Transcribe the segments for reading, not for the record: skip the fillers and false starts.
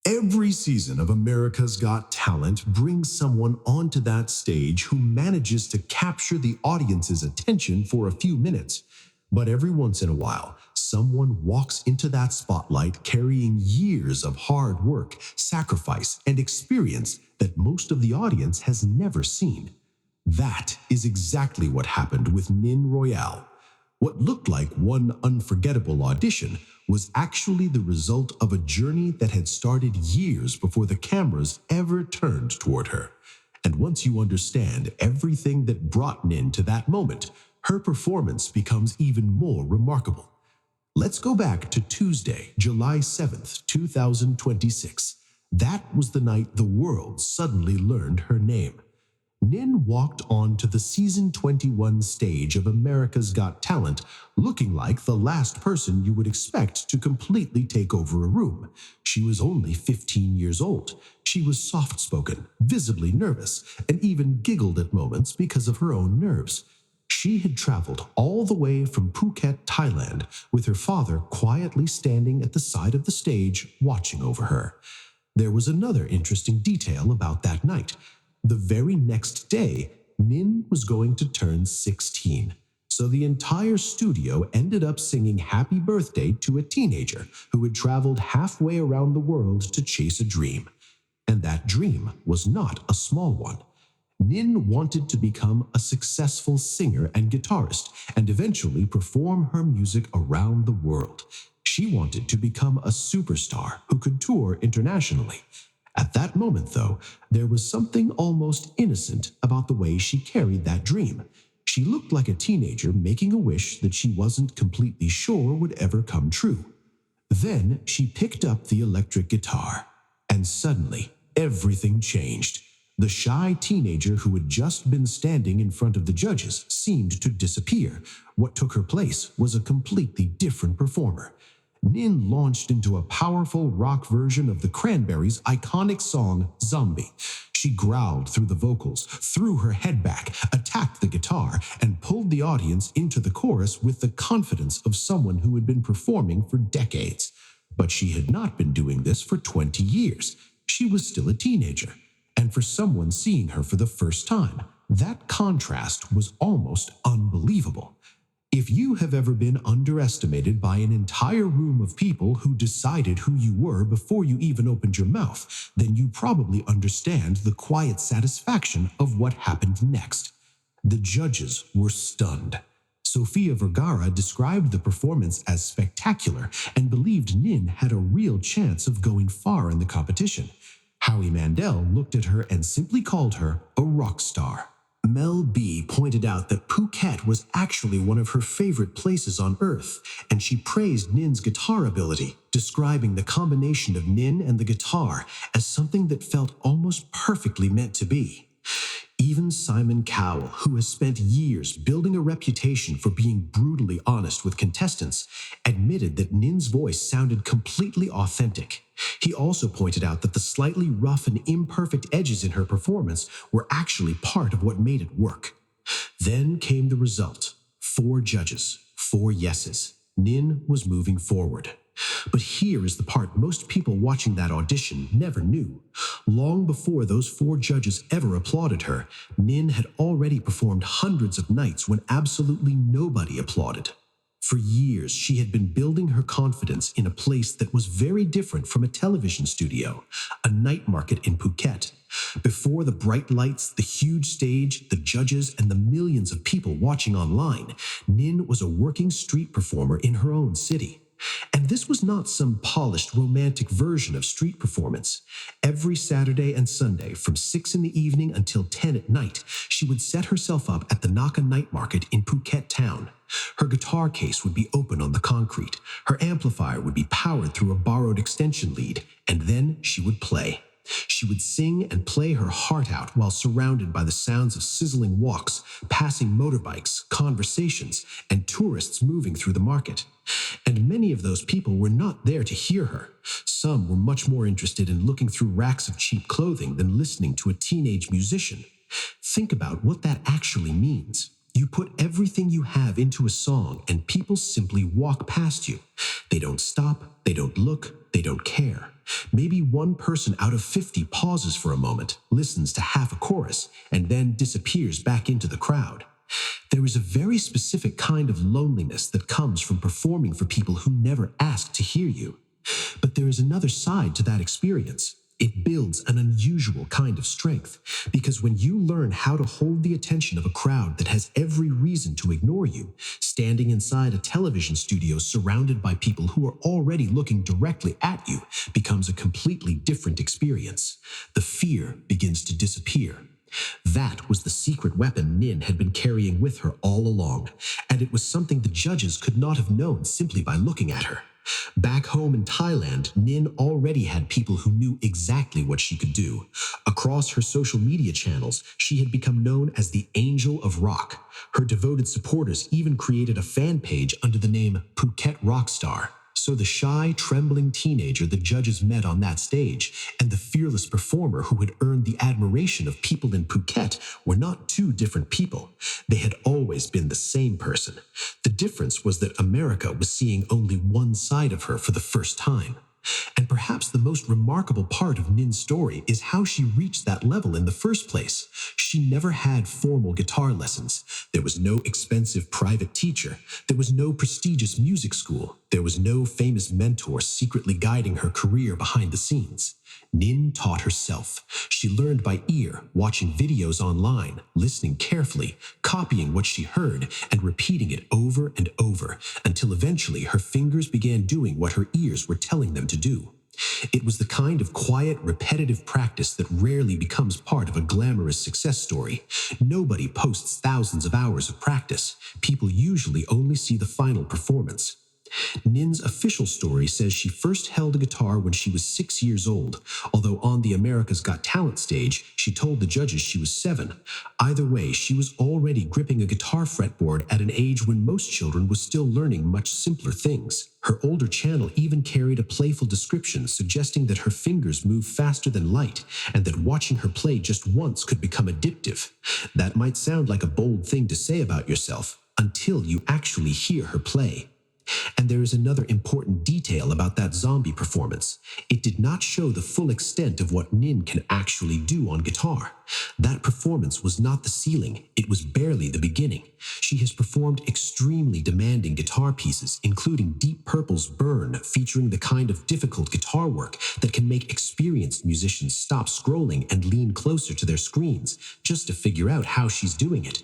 Every season of America's Got Talent brings someone onto that stage who manages to capture the audience's attention for a few minutes. But every once in a while, someone walks into that spotlight carrying years of hard work, sacrifice, and experience that most of the audience has never seen. That is exactly what happened with Nene Royal. What looked like one unforgettable audition was actually the result of a journey that had started years before the cameras ever turned toward her. And once you understand everything that brought Nene to that moment, her performance becomes even more remarkable. Let's go back to Tuesday, July 7th, 2026. That was the night the world suddenly learned her name. Nene walked on to the season 21 stage of America's Got Talent looking like the last person you would expect to completely take over a room. She was only 15 years old. She was soft-spoken, visibly nervous, and even giggled at moments because of her own nerves. She had traveled all the way from Phuket, Thailand, with her father quietly standing at the side of the stage watching over her. There was another interesting detail about that night. The very next day, Nene was going to turn 16. So the entire studio ended up singing happy birthday to a teenager who had traveled halfway around the world to chase a dream. And that dream was not a small one. Nene wanted to become a successful singer and guitarist and eventually perform her music around the world. She wanted to become a superstar who could tour internationally. At that moment, though, there was something almost innocent about the way she carried that dream. She looked like a teenager making a wish that she wasn't completely sure would ever come true. Then she picked up the electric guitar, and suddenly everything changed. The shy teenager who had just been standing in front of the judges seemed to disappear. What took her place was a completely different performer. Nene launched into a powerful rock version of the Cranberries' iconic song, Zombie. She growled through the vocals, threw her head back, attacked the guitar, and pulled the audience into the chorus with the confidence of someone who had been performing for decades. But she had not been doing this for 20 years. She was still a teenager. And for someone seeing her for the first time, that contrast was almost unbelievable. If you have ever been underestimated by an entire room of people who decided who you were before you even opened your mouth, then you probably understand the quiet satisfaction of what happened next. The judges were stunned. Sofia Vergara described the performance as spectacular and believed Nene had a real chance of going far in the competition. Howie Mandel looked at her and simply called her a rock star. Mel B pointed out that Phuket was actually one of her favorite places on Earth, and she praised Nene's guitar ability, describing the combination of Nene and the guitar as something that felt almost perfectly meant to be. Even Simon Cowell, who has spent years building a reputation for being brutally honest with contestants, admitted that Nene's voice sounded completely authentic. He also pointed out that the slightly rough and imperfect edges in her performance were actually part of what made it work. Then came the result. 4 judges, 4 yeses. Nene was moving forward. But here is the part most people watching that audition never knew. Long before those 4 judges ever applauded her, Nene had already performed hundreds of nights when absolutely nobody applauded. For years, she had been building her confidence in a place that was very different from a television studio, a night market in Phuket. Before the bright lights, the huge stage, the judges, and the millions of people watching online, Nene was a working street performer in her own city. And this was not some polished, romantic version of street performance. Every Saturday and Sunday, from 6 in the evening until 10 at night, she would set herself up at the Naka Night Market in Phuket town. Her guitar case would be open on the concrete. Her amplifier would be powered through a borrowed extension lead, and then she would play. She would sing and play her heart out while surrounded by the sounds of sizzling walks, passing motorbikes, conversations, and tourists moving through the market. And many of those people were not there to hear her. Some were much more interested in looking through racks of cheap clothing than listening to a teenage musician. Think about what that actually means. You put everything you have into a song and people simply walk past you. They don't stop, they don't look, they don't care. Maybe one person out of 50 pauses for a moment, listens to half a chorus, and then disappears back into the crowd. There is a very specific kind of loneliness that comes from performing for people who never asked to hear you. But there is another side to that experience. It builds an unusual kind of strength, because when you learn how to hold the attention of a crowd that has every reason to ignore you, standing inside a television studio surrounded by people who are already looking directly at you becomes a completely different experience. The fear begins to disappear. That was the secret weapon Nin had been carrying with her all along, and it was something the judges could not have known simply by looking at her. Back home in Thailand, Nin already had people who knew exactly what she could do. Across her social media channels, she had become known as the Angel of Rock. Her devoted supporters even created a fan page under the name Phuket Rockstar. So the shy, trembling teenager the judges met on that stage and the fearless performer who had earned the admiration of people in Phuket were not two different people. They had always been the same person. The difference was that America was seeing only one side of her for the first time. And perhaps the most remarkable part of Nin's story is how she reached that level in the first place. She never had formal guitar lessons. There was no expensive private teacher. There was no prestigious music school. There was no famous mentor secretly guiding her career behind the scenes. Nin taught herself. She learned by ear, watching videos online, listening carefully, copying what she heard, and repeating it over and over, until eventually her fingers began doing what her ears were telling them to do. It was the kind of quiet, repetitive practice that rarely becomes part of a glamorous success story. Nobody posts thousands of hours of practice. People usually only see the final performance. Nin's official story says she first held a guitar when she was 6 years old, although on the America's Got Talent stage, she told the judges she was 7. Either way, she was already gripping a guitar fretboard at an age when most children were still learning much simpler things. Her older channel even carried a playful description suggesting that her fingers move faster than light and that watching her play just once could become addictive. That might sound like a bold thing to say about yourself until you actually hear her play. And there is another important detail about that zombie performance. It did not show the full extent of what Nin can actually do on guitar. That performance was not the ceiling, it was barely the beginning. She has performed extremely demanding guitar pieces, including Deep Purple's Burn, featuring the kind of difficult guitar work that can make experienced musicians stop scrolling and lean closer to their screens just to figure out how she's doing it.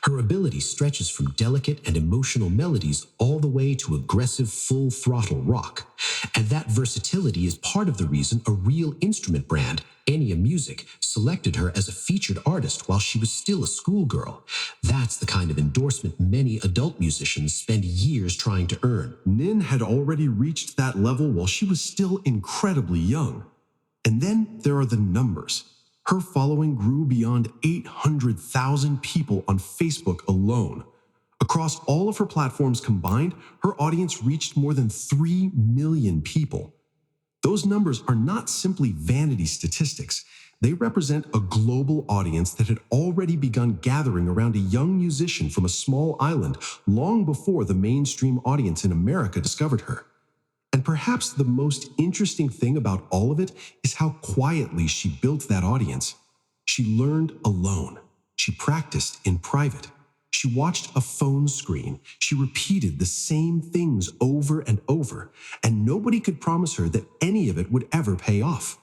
Her ability stretches from delicate and emotional melodies all the way to aggressive full-throttle rock. And that versatility is part of the reason a real instrument brand, Enya Music, selected her as a featured artist while she was still a schoolgirl. That's the kind of endorsement many adult musicians spend years trying to earn. Nin had already reached that level while she was still incredibly young. And then there are the numbers. Her following grew beyond 800,000 people on Facebook alone. Across all of her platforms combined, her audience reached more than 3 million people. Those numbers are not simply vanity statistics. They represent a global audience that had already begun gathering around a young musician from a small island long before the mainstream audience in America discovered her. And perhaps the most interesting thing about all of it is how quietly she built that audience. She learned alone. She practiced in private. She watched a phone screen. She repeated the same things over and over, and nobody could promise her that any of it would ever pay off.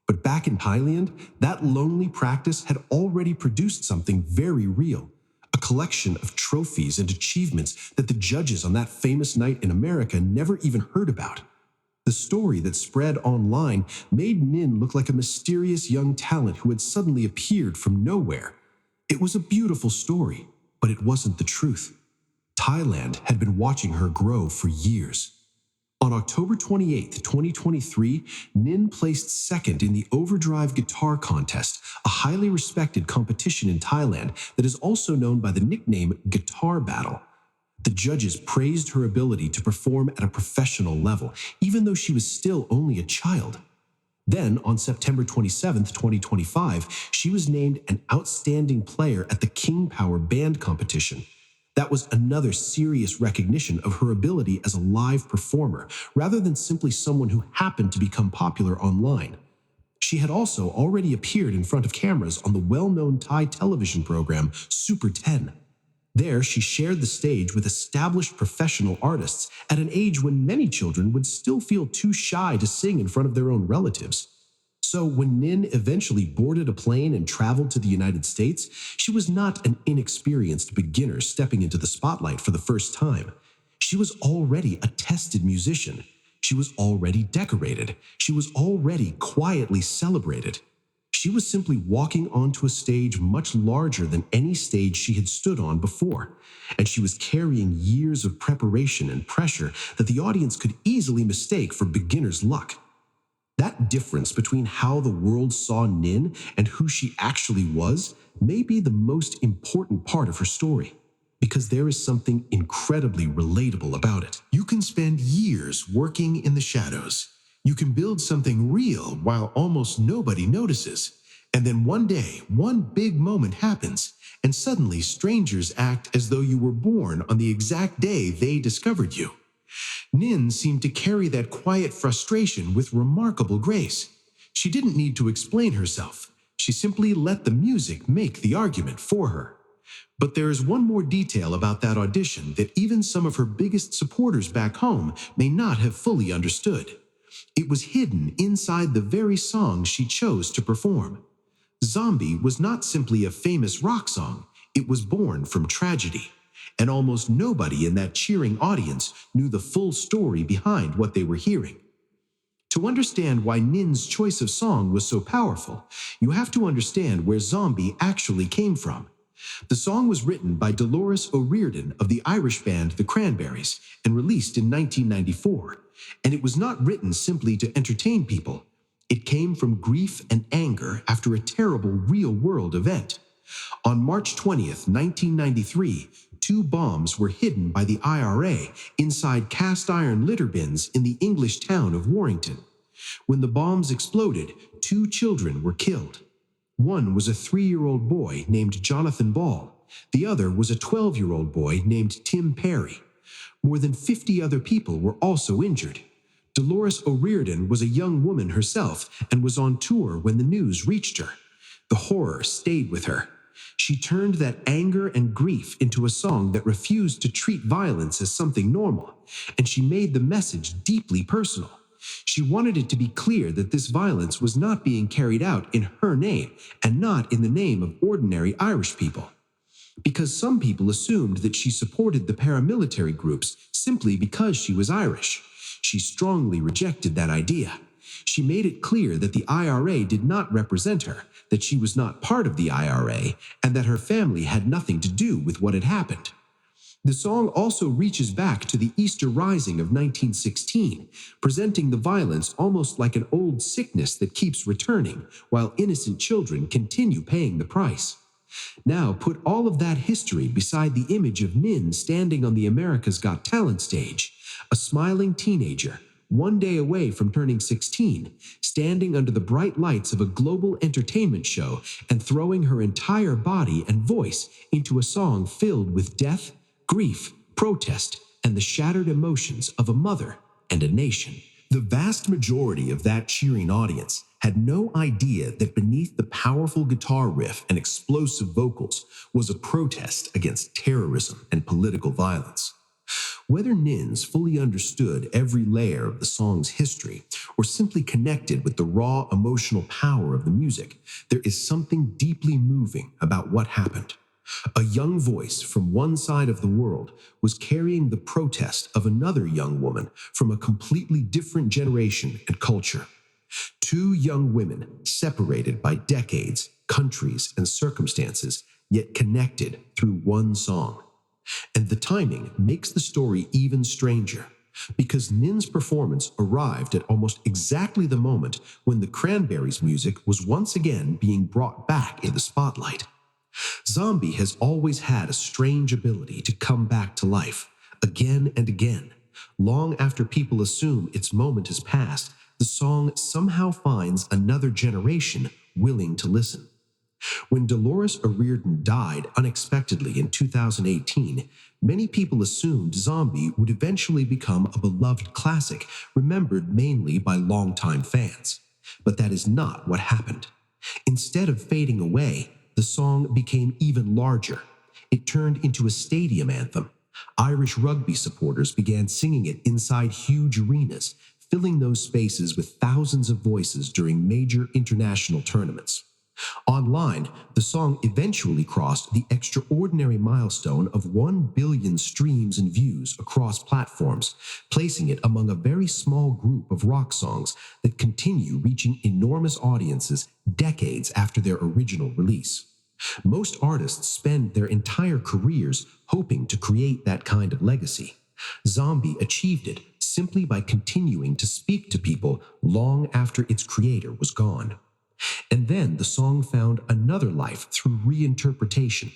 But back in Thailand, that lonely practice had already produced something very real. A collection of trophies and achievements that the judges on that famous night in America never even heard about. The story that spread online made Nin look like a mysterious young talent who had suddenly appeared from nowhere. It was a beautiful story, but it wasn't the truth. Thailand had been watching her grow for years. On October 28, 2023, Nin placed second in the Overdrive Guitar Contest, a highly respected competition in Thailand that is also known by the nickname Guitar Battle. The judges praised her ability to perform at a professional level, even though she was still only a child. Then, on September 27, 2025, she was named an outstanding player at the King Power Band competition. That was another serious recognition of her ability as a live performer, rather than simply someone who happened to become popular online. She had also already appeared in front of cameras on the well-known Thai television program Super 10. There, she shared the stage with established professional artists at an age when many children would still feel too shy to sing in front of their own relatives. So when Nin eventually boarded a plane and traveled to the United States, she was not an inexperienced beginner stepping into the spotlight for the first time. She was already a tested musician. She was already decorated. She was already quietly celebrated. She was simply walking onto a stage much larger than any stage she had stood on before, and she was carrying years of preparation and pressure that the audience could easily mistake for beginner's luck. That difference between how the world saw Nin and who she actually was may be the most important part of her story, because there is something incredibly relatable about it. You can spend years working in the shadows. You can build something real while almost nobody notices. And then one day, one big moment happens, and suddenly strangers act as though you were born on the exact day they discovered you. Nin seemed to carry that quiet frustration with remarkable grace. She didn't need to explain herself. She simply let the music make the argument for her. But there is one more detail about that audition that even some of her biggest supporters back home may not have fully understood. It was hidden inside the very song she chose to perform. Zombie was not simply a famous rock song, it was born from tragedy. And almost nobody in that cheering audience knew the full story behind what they were hearing. To understand why Nin's choice of song was so powerful, you have to understand where Zombie actually came from. The song was written by Dolores O'Riordan of the Irish band The Cranberries and released in 1994, and it was not written simply to entertain people. It came from grief and anger after a terrible real-world event. On March 20th, 1993, 2 bombs were hidden by the IRA inside cast-iron litter bins in the English town of Warrington. When the bombs exploded, 2 children were killed. One was a 3-year-old boy named Jonathan Ball. The other was a 12-year-old boy named Tim Perry. More than 50 other people were also injured. Dolores O'Riordan was a young woman herself and was on tour when the news reached her. The horror stayed with her. She turned that anger and grief into a song that refused to treat violence as something normal, and she made the message deeply personal. She wanted it to be clear that this violence was not being carried out in her name and not in the name of ordinary Irish people. Because some people assumed that she supported the paramilitary groups simply because she was Irish. She strongly rejected that idea. She made it clear that the IRA did not represent her, that she was not part of the IRA, and that her family had nothing to do with what had happened. The song also reaches back to the Easter Rising of 1916, presenting the violence almost like an old sickness that keeps returning, while innocent children continue paying the price. Now put all of that history beside the image of Nin standing on the America's Got Talent stage, a smiling teenager, one day away from turning 16, standing under the bright lights of a global entertainment show and throwing her entire body and voice into a song filled with death, grief, protest, and the shattered emotions of a mother and a nation. The vast majority of that cheering audience had no idea that beneath the powerful guitar riff and explosive vocals was a protest against terrorism and political violence. Whether Nins fully understood every layer of the song's history or simply connected with the raw emotional power of the music, there is something deeply moving about what happened. A young voice from one side of the world was carrying the protest of another young woman from a completely different generation and culture. 2 young women separated by decades, countries, and circumstances, yet connected through one song. And the timing makes the story even stranger, because Nin's performance arrived at almost exactly the moment when the Cranberries' music was once again being brought back in the spotlight. Zombie has always had a strange ability to come back to life, again and again. Long after people assume its moment has passed, the song somehow finds another generation willing to listen. When Dolores O'Riordan died unexpectedly in 2018, many people assumed Zombie would eventually become a beloved classic remembered mainly by longtime fans. But that is not what happened. Instead of fading away, the song became even larger. It turned into a stadium anthem. Irish rugby supporters began singing it inside huge arenas, filling those spaces with thousands of voices during major international tournaments. Online, the song eventually crossed the extraordinary milestone of 1 billion streams and views across platforms, placing it among a very small group of rock songs that continue reaching enormous audiences decades after their original release. Most artists spend their entire careers hoping to create that kind of legacy. Zombie achieved it simply by continuing to speak to people long after its creator was gone. And then the song found another life through reinterpretation.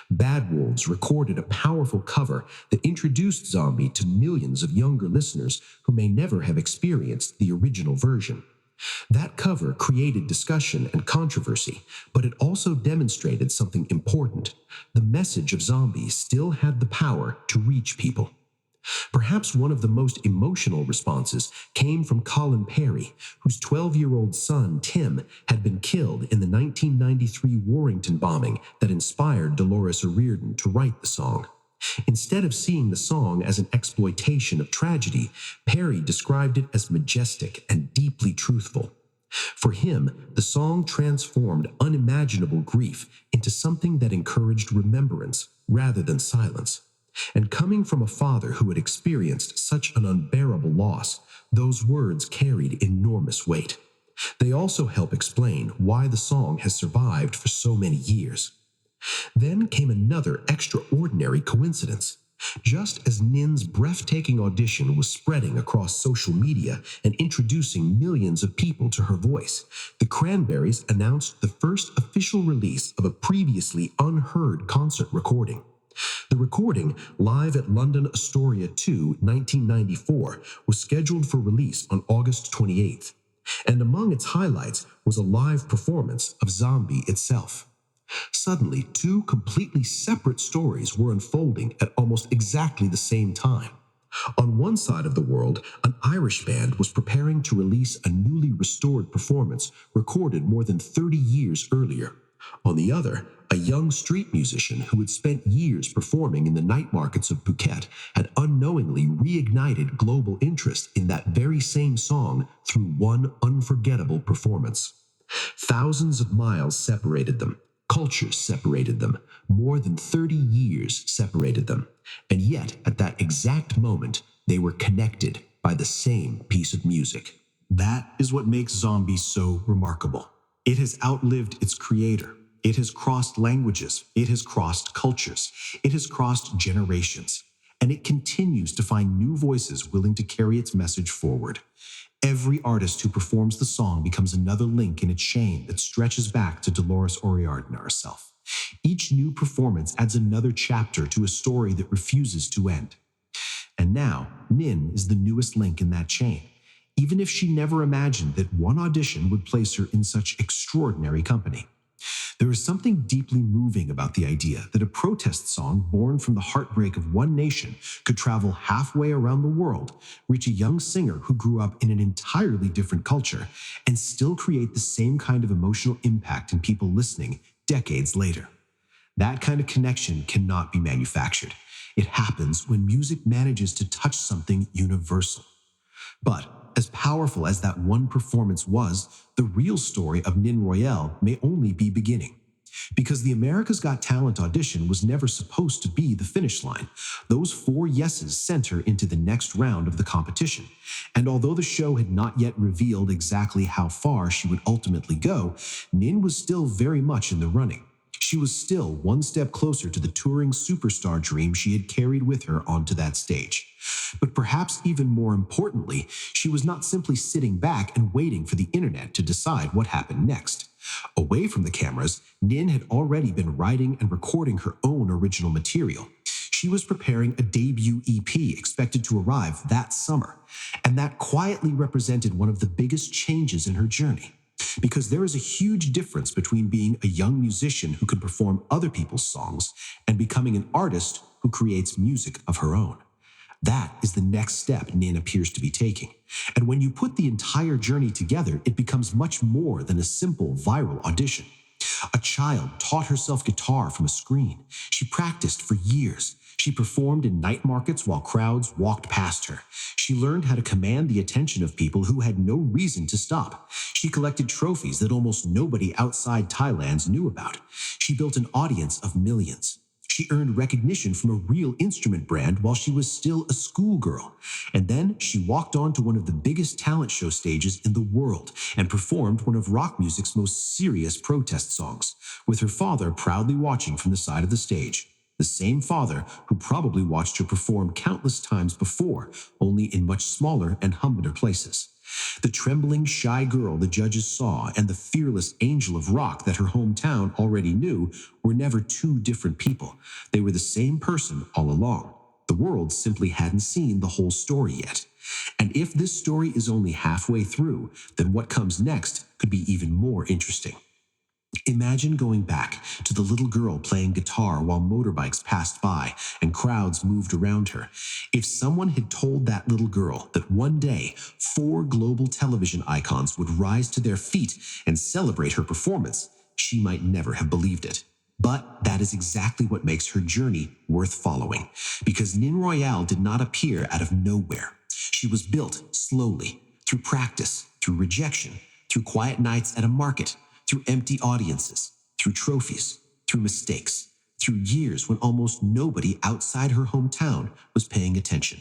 Bad Wolves recorded a powerful cover that introduced Zombie to millions of younger listeners who may never have experienced the original version. That cover created discussion and controversy, but it also demonstrated something important. The message of Zombie still had the power to reach people. Perhaps one of the most emotional responses came from Colin Perry, whose 12-year-old son, Tim, had been killed in the 1993 Warrington bombing that inspired Dolores O'Riordan to write the song. Instead of seeing the song as an exploitation of tragedy, Perry described it as majestic and deeply truthful. For him, the song transformed unimaginable grief into something that encouraged remembrance rather than silence. And coming from a father who had experienced such an unbearable loss, those words carried enormous weight. They also help explain why the song has survived for so many years. Then came another extraordinary coincidence. Just as Nin's breathtaking audition was spreading across social media and introducing millions of people to her voice, the Cranberries announced the first official release of a previously unheard concert recording. The recording, live at London Astoria 2, 1994, was scheduled for release on August 28th, and among its highlights was a live performance of Zombie itself. Suddenly, two completely separate stories were unfolding at almost exactly the same time. On one side of the world, an Irish band was preparing to release a newly restored performance recorded more than 30 years earlier. On the other, a young street musician who had spent years performing in the night markets of Phuket had unknowingly reignited global interest in that very same song through one unforgettable performance. Thousands of miles separated them. Cultures separated them. More than 30 years separated them. And yet, at that exact moment, they were connected by the same piece of music. That is what makes Zombie so remarkable. It has outlived its creator. It has crossed languages. It has crossed cultures. It has crossed generations. And it continues to find new voices willing to carry its message forward. Every artist who performs the song becomes another link in a chain that stretches back to Dolores O'Riordan herself. Each new performance adds another chapter to a story that refuses to end. And now, Nin is the newest link in that chain, even if she never imagined that one audition would place her in such extraordinary company. There is something deeply moving about the idea that a protest song born from the heartbreak of one nation could travel halfway around the world, reach a young singer who grew up in an entirely different culture, and still create the same kind of emotional impact in people listening decades later. That kind of connection cannot be manufactured. It happens when music manages to touch something universal. But as powerful as that one performance was, the real story of Nene Royal may only be beginning. Because the America's Got Talent audition was never supposed to be the finish line. Those 4 yeses sent her into the next round of the competition. And although the show had not yet revealed exactly how far she would ultimately go, Nene was still very much in the running. She was still one step closer to the touring superstar dream she had carried with her onto that stage. But perhaps even more importantly, she was not simply sitting back and waiting for the internet to decide what happened next. Away from the cameras, Nin had already been writing and recording her own original material. She was preparing a debut EP expected to arrive that summer, and that quietly represented one of the biggest changes in her journey. Because there is a huge difference between being a young musician who can perform other people's songs and becoming an artist who creates music of her own. That is the next step Nin appears to be taking. And when you put the entire journey together, it becomes much more than a simple viral audition. A child taught herself guitar from a screen. She practiced for years. She performed in night markets while crowds walked past her. She learned how to command the attention of people who had no reason to stop. She collected trophies that almost nobody outside Thailand knew about. She built an audience of millions. She earned recognition from a real instrument brand while she was still a schoolgirl. And then she walked on to one of the biggest talent show stages in the world and performed one of rock music's most serious protest songs, with her father proudly watching from the side of the stage. The same father who probably watched her perform countless times before, only in much smaller and humbler places. The trembling, shy girl the judges saw and the fearless angel of rock that her hometown already knew were never two different people. They were the same person all along. The world simply hadn't seen the whole story yet. And if this story is only halfway through, then what comes next could be even more interesting. Imagine going back to the little girl playing guitar while motorbikes passed by and crowds moved around her. If someone had told that little girl that one day 4 global television icons would rise to their feet and celebrate her performance, she might never have believed it. But that is exactly what makes her journey worth following, because Nene Royal did not appear out of nowhere. She was built slowly, through practice, through rejection, through quiet nights at a market, through empty audiences, through trophies, through mistakes, through years when almost nobody outside her hometown was paying attention.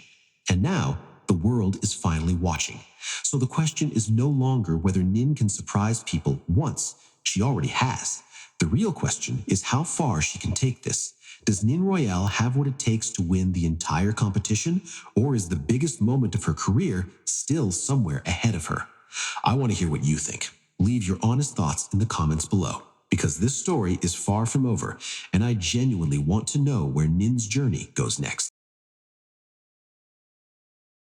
And now, the world is finally watching. So the question is no longer whether Nin can surprise people once. She already has. The real question is how far she can take this. Does Nene Royal have what it takes to win the entire competition, or is the biggest moment of her career still somewhere ahead of her? I want to hear what you think. Leave your honest thoughts in the comments below, because this story is far from over, and I genuinely want to know where Nin's journey goes next.